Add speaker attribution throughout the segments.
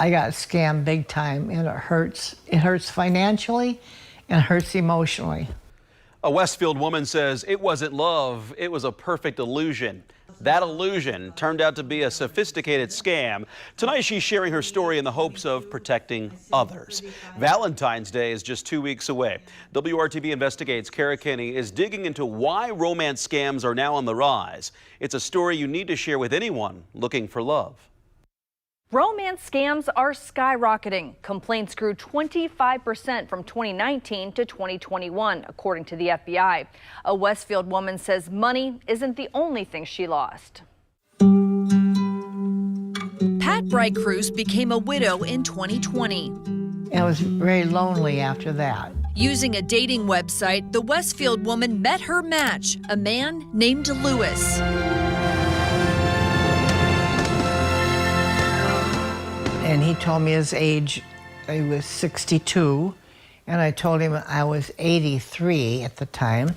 Speaker 1: I got scammed big time, and it hurts. It hurts financially and it hurts emotionally.
Speaker 2: A Westfield woman says it wasn't love, it was a perfect illusion. That illusion turned out to be a sophisticated scam. Tonight she's sharing her story in the hopes of protecting others. Valentine's Day is just 2 weeks away. WRTV Investigates Kara Kinney is digging into why romance scams are now on the rise. It's a story you need to share with anyone looking for love.
Speaker 3: Romance scams are skyrocketing. Complaints grew 25% from 2019 to 2021, according to the FBI. A Westfield woman says money isn't the only thing she lost.
Speaker 4: Pat Bright Cruz became a widow in 2020.
Speaker 1: And I was very lonely after that.
Speaker 4: Using a dating website, the Westfield woman met her match, a man named Lewis.
Speaker 1: And he told me his age. He was 62, and I told him I was 83 at the time.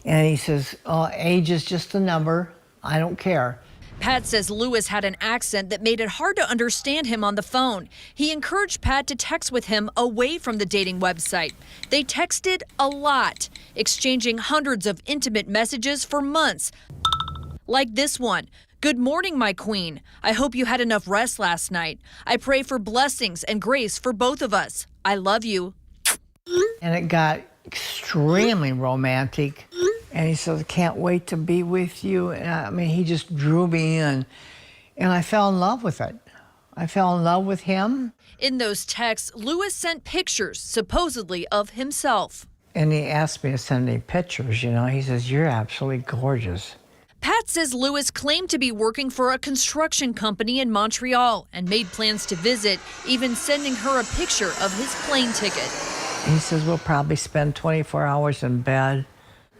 Speaker 1: And he says, oh, age is just a number. I don't care.
Speaker 4: Pat says Lewis had an accent that made it hard to understand him on the phone. He encouraged Pat to text with him away from the dating website. They texted a lot, exchanging hundreds of intimate messages for months. Like this one. Good morning, my queen. I hope you had enough rest last night. I pray for blessings and grace for both of us. I love you.
Speaker 1: And it got extremely romantic. And he says, can't wait to be with you. And I mean, he just drew me in. And I fell in love with it. I fell in love with him.
Speaker 4: In those texts, Lewis sent pictures, supposedly of himself.
Speaker 1: And he asked me to send me pictures, you know. He says, you're absolutely gorgeous.
Speaker 4: Pat says Lewis claimed to be working for a construction company in Montreal and made plans to visit, even sending her a picture of his plane ticket.
Speaker 1: He says, we'll probably spend 24 hours in bed.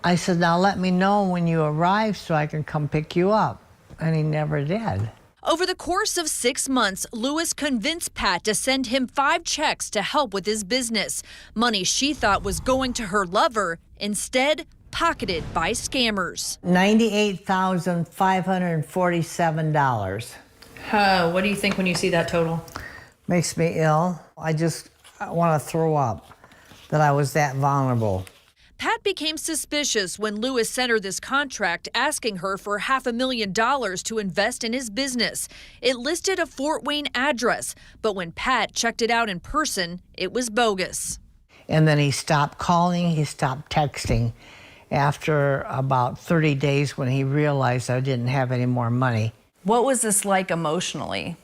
Speaker 1: I said, now let me know when you arrive so I can come pick you up. And he never did.
Speaker 4: Over the course of 6 months, Lewis convinced Pat to send him 5 checks to help with his business. Money she thought was going to her lover, instead pocketed by scammers.
Speaker 1: $98,547.
Speaker 3: What do you think when you see that total?
Speaker 1: Makes me ill. I want to throw up that I was that vulnerable.
Speaker 4: Pat became suspicious when Lewis sent her this contract asking her for $500,000 to invest in his business. It listed a Fort Wayne address, but when Pat checked it out in person, it was bogus.
Speaker 1: And then he stopped calling, he stopped texting. After about 30 days when he realized I didn't have any more money.
Speaker 3: What was this like emotionally?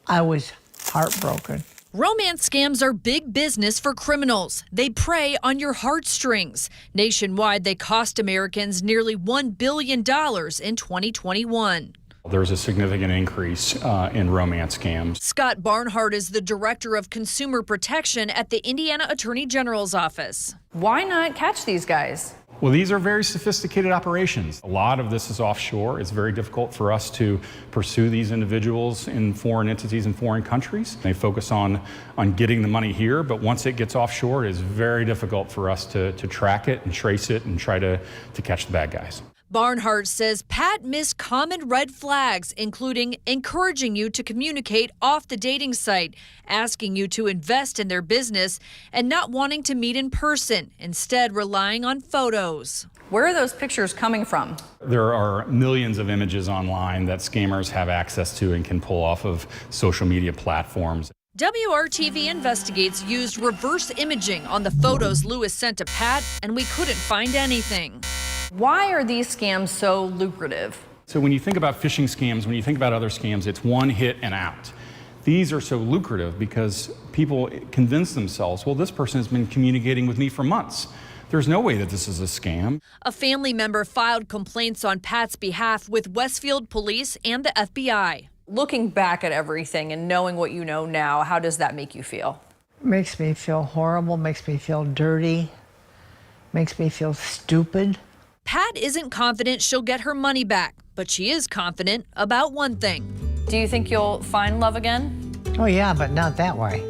Speaker 1: I was heartbroken.
Speaker 4: Romance scams are big business for criminals. They prey on your heartstrings. Nationwide, they cost Americans nearly $1 billion in 2021.
Speaker 5: There's a significant increase in romance scams.
Speaker 4: Scott Barnhart is the director of consumer protection at the Indiana Attorney General's office.
Speaker 3: Why not catch these guys?
Speaker 5: Well, these are very sophisticated operations. A lot of this is offshore. It's very difficult for us to pursue these individuals in foreign entities in foreign countries. They focus on getting the money here, but once it gets offshore, it is very difficult for us to track it and trace it and try to catch the bad guys.
Speaker 4: Barnhart says Pat missed common red flags, including encouraging you to communicate off the dating site, asking you to invest in their business, and not wanting to meet in person, instead relying on photos.
Speaker 3: Where are those pictures coming from?
Speaker 5: There are millions of images online that scammers have access to and can pull off of social media platforms.
Speaker 4: WRTV Investigates used reverse imaging on the photos Lewis sent to Pat, and we couldn't find anything.
Speaker 3: Why are these scams so lucrative?
Speaker 5: So when you think about phishing scams, when you think about other scams, it's one hit and out. These are so lucrative because people convince themselves, well, this person has been communicating with me for months. There's no way that this is a scam.
Speaker 4: A family member filed complaints on Pat's behalf with Westfield Police and the FBI.
Speaker 3: Looking back at everything and knowing what you know now, how does that make you feel?
Speaker 1: Makes me feel horrible, makes me feel dirty, makes me feel stupid.
Speaker 4: Pat isn't confident she'll get her money back, but she is confident about one thing.
Speaker 3: Do you think you'll find love again?
Speaker 1: Oh yeah, but not that way.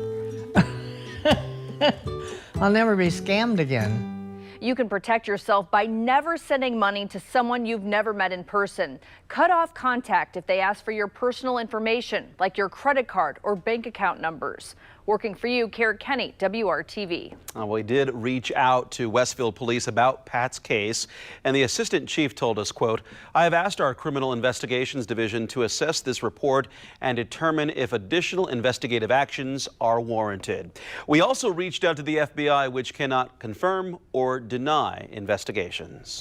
Speaker 1: I'll never be scammed again.
Speaker 3: You can protect yourself by never sending money to someone you've never met in person. Cut off contact if they ask for your personal information, like your credit card or bank account numbers. Working for you, Kara Kenny, WRTV.
Speaker 2: We did reach out to Westfield Police about Pat's case, and the assistant chief told us, quote, "I have asked our Criminal Investigations Division to assess this report and determine if additional investigative actions are warranted." We also reached out to the FBI, which cannot confirm or deny investigations.